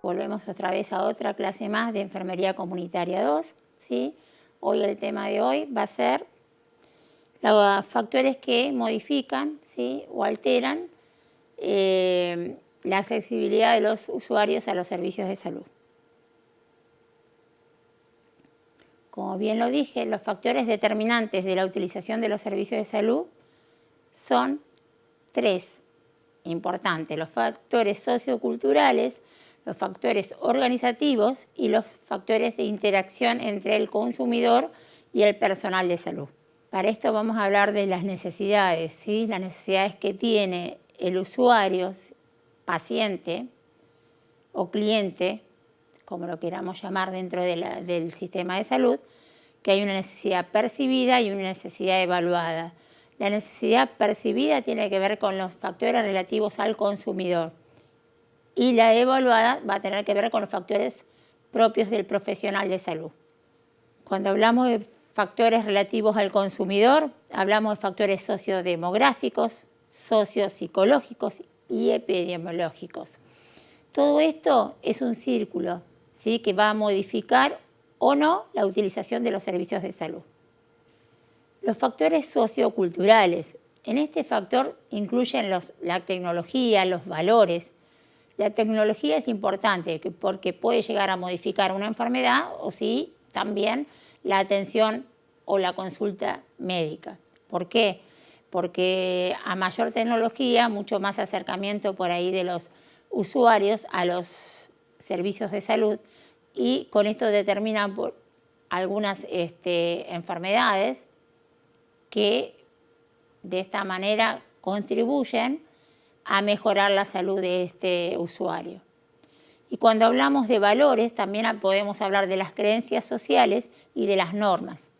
Volvemos otra vez a otra clase más de Enfermería Comunitaria 2, ¿sí? Hoy el tema de hoy va a ser los factores que modifican, ¿sí?, o alteran la accesibilidad de los usuarios a los servicios de salud. Como bien lo dije, los factores determinantes de la utilización de los servicios de salud son tres importantes: los factores socioculturales, los factores organizativos y los factores de interacción entre el consumidor y el personal de salud. Para esto vamos a hablar de las necesidades, ¿sí? Las necesidades que tiene el usuario, paciente o cliente, como lo queramos llamar dentro del sistema de salud, que hay una necesidad percibida y una necesidad evaluada. La necesidad percibida tiene que ver con los factores relativos al consumidor y la evaluada va a tener que ver con los factores propios del profesional de salud. Cuando hablamos de factores relativos al consumidor, hablamos de factores sociodemográficos, sociopsicológicos y epidemiológicos. Todo esto es un círculo, ¿sí?, que va a modificar o no la utilización de los servicios de salud. Los factores socioculturales. En este factor incluyen la tecnología, los valores. La tecnología es importante porque puede llegar a modificar una enfermedad o sí también la atención o la consulta médica. ¿Por qué? Porque a mayor tecnología, mucho más acercamiento por ahí de los usuarios a los servicios de salud, y con esto determinan algunas enfermedades que de esta manera contribuyen a mejorar la salud de este usuario. Y cuando hablamos de valores, también podemos hablar de las creencias sociales y de las normas.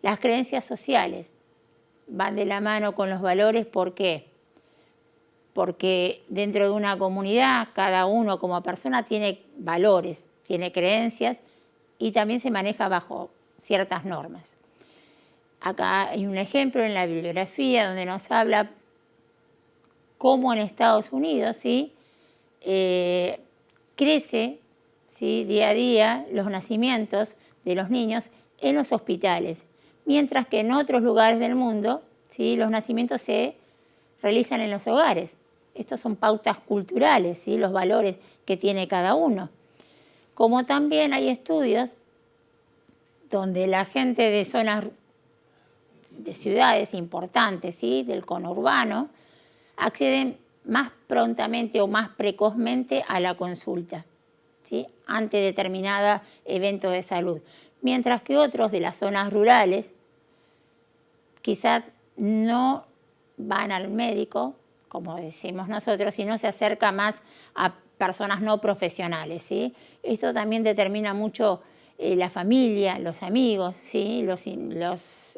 Las creencias sociales van de la mano con los valores. ¿Por qué? Porque dentro de una comunidad, cada uno como persona tiene valores, tiene creencias y también se maneja bajo ciertas normas. Acá hay un ejemplo en la bibliografía donde nos habla cómo en Estados Unidos, ¿sí?, crece, ¿sí?, día a día los nacimientos de los niños en los hospitales, mientras que en otros lugares del mundo, ¿sí?, los nacimientos se realizan en los hogares. Estos son pautas culturales, ¿sí?, los valores que tiene cada uno. Como también hay estudios donde la gente de zonas, de ciudades importantes, ¿sí?, del conurbano, acceden más prontamente o más precozmente a la consulta, ¿sí?, ante determinado evento de salud, mientras que otros de las zonas rurales quizás no van al médico, como decimos nosotros, sino se acerca más a personas no profesionales, ¿sí? Esto también determina mucho la familia, los amigos, ¿sí?,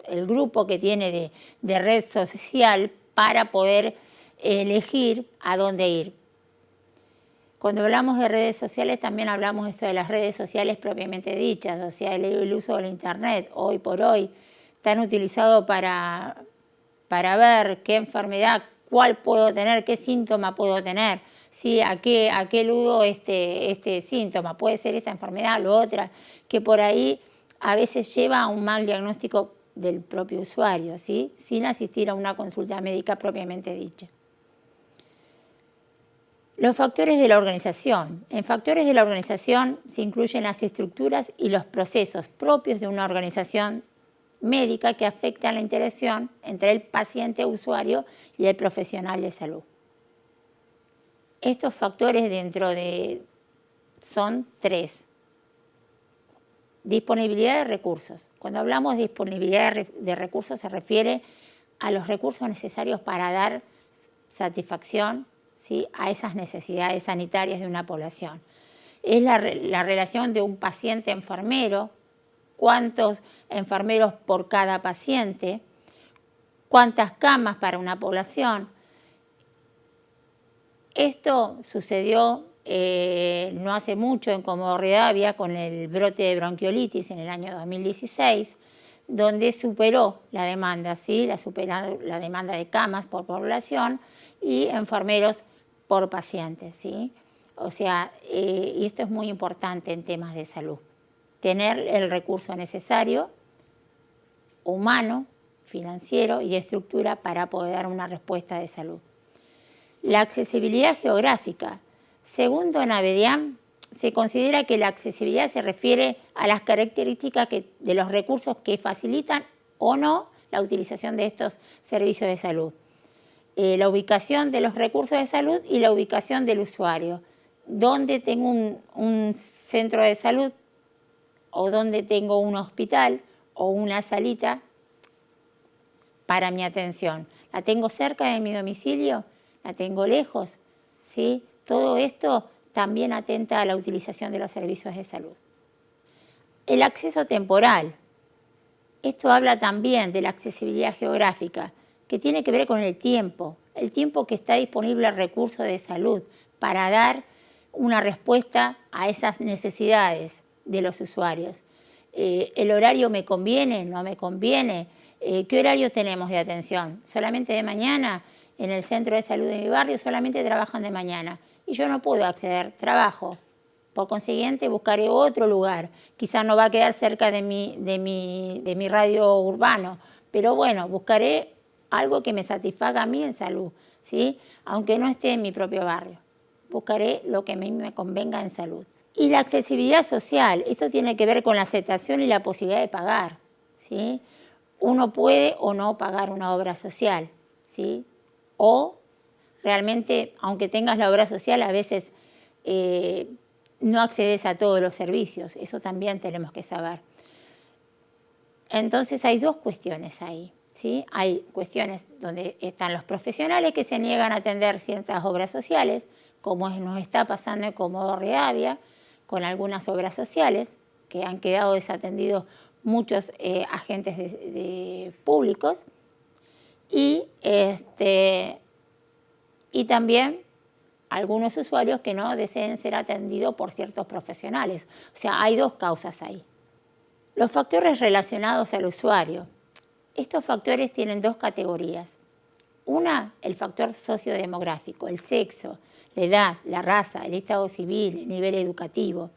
el grupo que tiene de red social para poder elegir a dónde ir. Cuando hablamos de redes sociales también hablamos esto de las redes sociales propiamente dichas, o sea, el uso del internet hoy por hoy tan utilizado para ver qué enfermedad, cuál puedo tener, qué síntoma puedo tener, ¿sí?, a qué aludo este síntoma, puede ser esta enfermedad, lo otra, que por ahí a veces lleva a un mal diagnóstico del propio usuario, ¿sí?, sin asistir a una consulta médica propiamente dicha. Los factores de la organización. En factores de la organización se incluyen las estructuras y los procesos propios de una organización médica que afectan la interacción entre el paciente usuario y el profesional de salud. Estos factores son tres. Disponibilidad de recursos. Cuando hablamos de disponibilidad de recursos se refiere a los recursos necesarios para dar satisfacción, ¿sí?, a esas necesidades sanitarias de una población. Es la relación de un paciente-enfermero, cuántos enfermeros por cada paciente, cuántas camas para una población. Esto sucedió no hace mucho en Comodoro Rivadavia con el brote de bronquiolitis en el año 2016, donde superó la demanda, ¿sí?, la demanda de camas por población y enfermeros por pacientes, ¿sí? O sea, y esto es muy importante en temas de salud, tener el recurso necesario, humano, financiero y de estructura para poder dar una respuesta de salud. La accesibilidad geográfica. Según Don Abedian, se considera que la accesibilidad se refiere a las características de los recursos que facilitan o no la utilización de estos servicios de salud. La ubicación de los recursos de salud y la ubicación del usuario. Dónde tengo un centro de salud o dónde tengo un hospital o una salita para mi atención. ¿La tengo cerca de mi domicilio? ¿La tengo lejos? ¿Sí? Todo esto también atenta a la utilización de los servicios de salud. El acceso temporal. Esto habla también de la accesibilidad geográfica, que tiene que ver con el tiempo que está disponible al recurso de salud para dar una respuesta a esas necesidades de los usuarios. ¿El horario me conviene? ¿No me conviene? ¿Qué horario tenemos de atención? ¿Solamente de mañana? En el centro de salud de mi barrio solamente trabajan de mañana y yo no puedo acceder, trabajo. Por consiguiente, buscaré otro lugar. Quizás no va a quedar cerca de mi radio urbano, pero bueno, buscaré algo que me satisfaga a mí en salud, ¿sí? Aunque no esté en mi propio barrio. Buscaré lo que a mí me convenga en salud. Y la accesibilidad social, esto tiene que ver con la aceptación y la posibilidad de pagar, ¿sí? Uno puede o no pagar una obra social, ¿sí? O realmente, aunque tengas la obra social, a veces no accedes a todos los servicios. Eso también tenemos que saber. Entonces hay dos cuestiones ahí, ¿sí? Hay cuestiones donde están los profesionales que se niegan a atender ciertas obras sociales, como nos está pasando en Comodoro Rivadavia, con algunas obras sociales que han quedado desatendidos muchos agentes públicos y también algunos usuarios que no deseen ser atendidos por ciertos profesionales. O sea, hay dos causas ahí. Los factores relacionados al usuario. Estos factores tienen dos categorías. Una, el factor sociodemográfico, el sexo, la edad, la raza, el estado civil, el nivel educativo,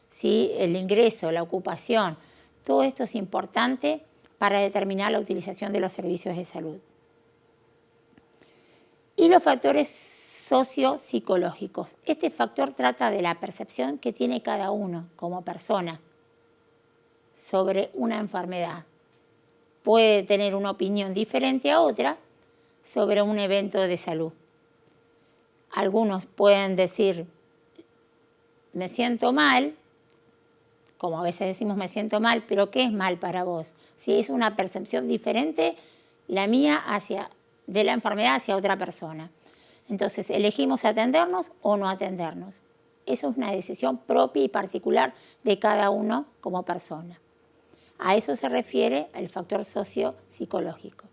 ¿sí? El ingreso, la ocupación. Todo esto es importante para determinar la utilización de los servicios de salud. Y los factores sociopsicológicos. Este factor trata de la percepción que tiene cada uno como persona sobre una enfermedad. Puede tener una opinión diferente a otra sobre un evento de salud. Algunos pueden decir, me siento mal, como a veces decimos me siento mal, pero ¿qué es mal para vos? Si es una percepción diferente, la mía de la enfermedad hacia otra persona. Entonces, elegimos atendernos o no atendernos. Eso es una decisión propia y particular de cada uno como persona. A eso se refiere el factor sociopsicológico.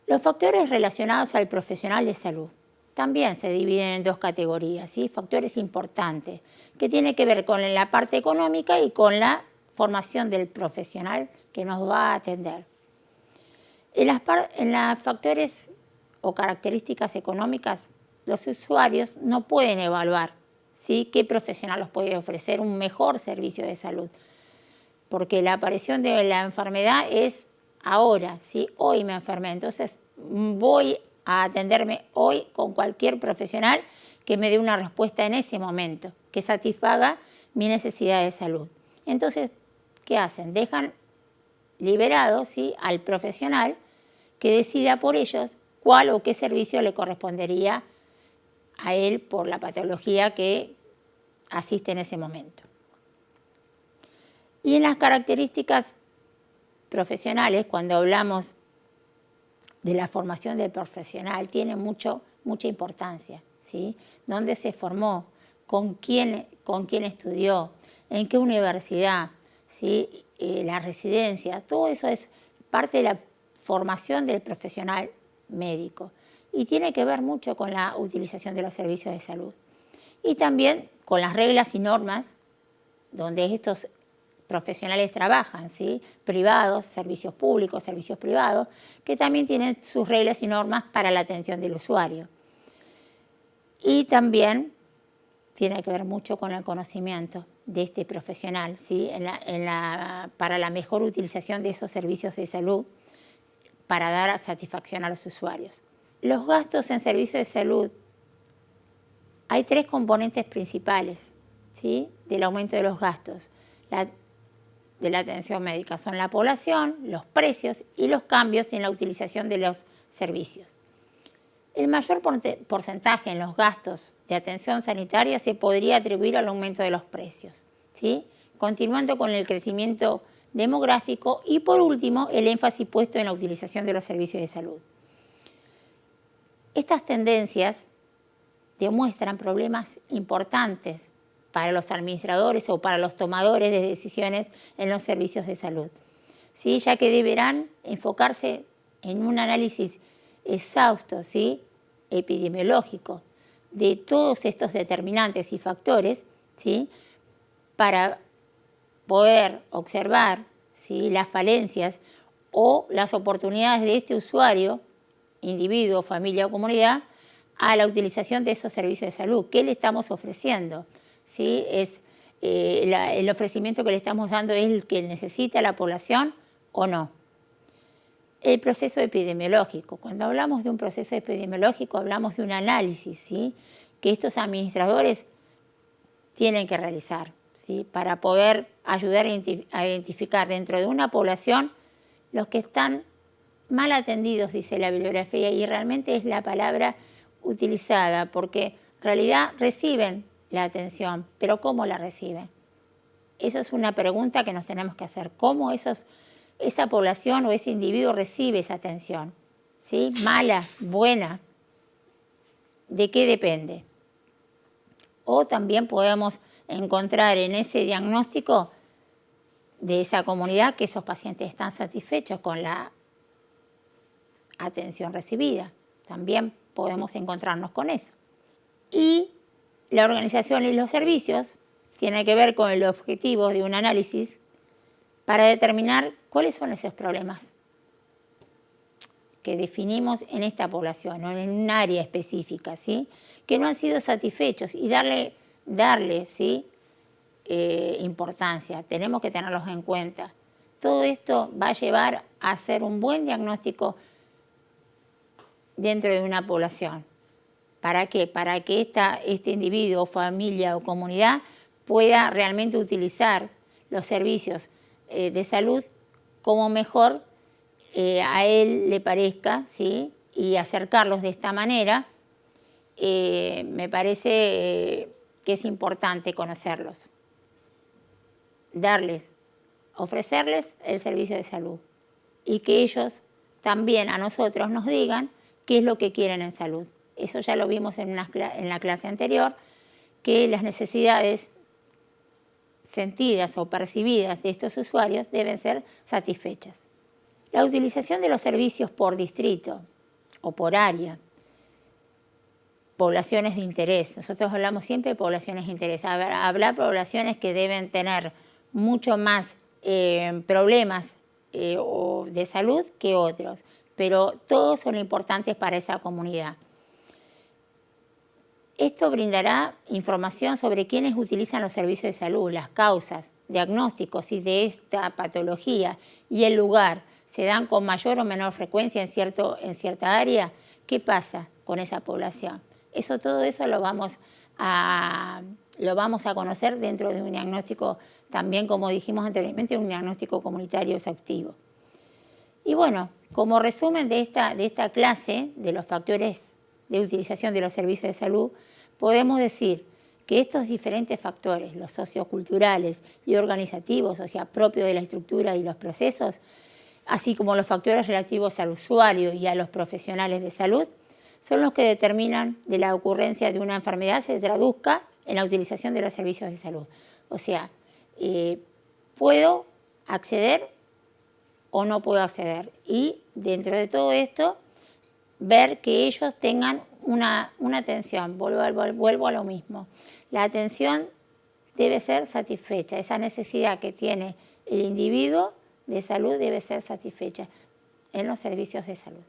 Los factores relacionados al profesional de salud también se dividen en dos categorías, ¿sí? Factores importantes, que tienen que ver con la parte económica y con la formación del profesional que nos va a atender. En los factores o características económicas, los usuarios no pueden evaluar, ¿sí? Qué profesional los puede ofrecer un mejor servicio de salud, porque la aparición de la enfermedad es ahora, ¿sí? Hoy me enfermé, entonces voy a atenderme hoy con cualquier profesional que me dé una respuesta en ese momento, que satisfaga mi necesidad de salud. Entonces, ¿qué hacen? Dejan liberado, ¿sí? Al profesional que decida por ellos cuál o qué servicio le correspondería a él por la patología que asiste en ese momento. Y en las características profesionales, cuando hablamos de la formación del profesional, tiene mucha importancia, ¿sí? ¿Dónde se formó? ¿Con quién estudió? ¿En qué universidad? ¿Sí? La residencia, todo eso es parte de la formación del profesional médico y tiene que ver mucho con la utilización de los servicios de salud. Y también con las reglas y normas donde estos profesionales trabajan, ¿sí? Privados, servicios públicos, servicios privados, que también tienen sus reglas y normas para la atención del usuario. Y también tiene que ver mucho con el conocimiento de este profesional, ¿sí? Para la mejor utilización de esos servicios de salud para dar satisfacción a los usuarios. Los gastos en servicios de salud, hay 3 componentes principales, ¿sí?, del aumento de los gastos de la atención médica. Son la población, los precios y los cambios en la utilización de los servicios. El mayor porcentaje en los gastos de atención sanitaria se podría atribuir al aumento de los precios, ¿sí?, continuando con el crecimiento demográfico y, por último, el énfasis puesto en la utilización de los servicios de salud. Estas tendencias demuestran problemas importantes para los administradores o para los tomadores de decisiones en los servicios de salud, ¿sí?, ya que deberán enfocarse en un análisis exhausto, ¿sí?, epidemiológico de todos estos determinantes y factores, ¿sí?, para poder observar, ¿sí?, las falencias o las oportunidades de este usuario, individuo, familia o comunidad, a la utilización de esos servicios de salud. ¿Qué le estamos ofreciendo? ¿Sí? El ofrecimiento que le estamos dando es el que necesita la población o no. El proceso epidemiológico. Cuando hablamos de un proceso epidemiológico, hablamos de un análisis, ¿sí?, que estos administradores tienen que realizar, ¿sí?, para poder ayudar a identificar dentro de una población los que están mal atendidos, dice la bibliografía, y realmente es la palabra utilizada, porque en realidad reciben la atención, pero ¿cómo la reciben? Eso es una pregunta que nos tenemos que hacer. ¿Cómo esa población o ese individuo recibe esa atención? ¿Sí? ¿Mala? ¿Buena? ¿De qué depende? O también podemos encontrar en ese diagnóstico de esa comunidad que esos pacientes están satisfechos con la atención recibida. También podemos encontrarnos con eso. Y la organización y los servicios tienen que ver con el objetivo de un análisis para determinar cuáles son esos problemas que definimos en esta población o en un área específica, ¿sí?, que no han sido satisfechos y darle ¿sí?, importancia. Tenemos que tenerlos en cuenta. Todo esto va a llevar a hacer un buen diagnóstico dentro de una población. ¿Para qué? Para que este individuo, familia o comunidad pueda realmente utilizar los servicios de salud como mejor a él le parezca, ¿sí?, y acercarlos de esta manera. Me parece que es importante conocerlos, ofrecerles el servicio de salud y que ellos también a nosotros nos digan qué es lo que quieren en salud. Eso ya lo vimos en la clase anterior, que las necesidades sentidas o percibidas de estos usuarios deben ser satisfechas. La utilización de los servicios por distrito o por área, poblaciones de interés. Nosotros hablamos siempre de poblaciones de interés. Hablar poblaciones que deben tener mucho más problemas de salud que otros, pero todos son importantes para esa comunidad. Esto brindará información sobre quiénes utilizan los servicios de salud, las causas, diagnósticos si de esta patología y el lugar se dan con mayor o menor frecuencia en cierta área. ¿Qué pasa con esa población? Todo eso lo vamos a conocer dentro de un diagnóstico también, como dijimos anteriormente, un diagnóstico comunitario exhaustivo. Y bueno, como resumen de esta clase de los factores de utilización de los servicios de salud, podemos decir que estos diferentes factores, los socioculturales y organizativos, o sea, propios de la estructura y los procesos, así como los factores relativos al usuario y a los profesionales de salud, son los que determinan de la ocurrencia de una enfermedad se traduzca en la utilización de los servicios de salud. O sea, puedo acceder o no puedo acceder. Y dentro de todo esto, ver que ellos tengan una atención. Vuelvo a lo mismo. La atención debe ser satisfecha. Esa necesidad que tiene el individuo de salud debe ser satisfecha en los servicios de salud.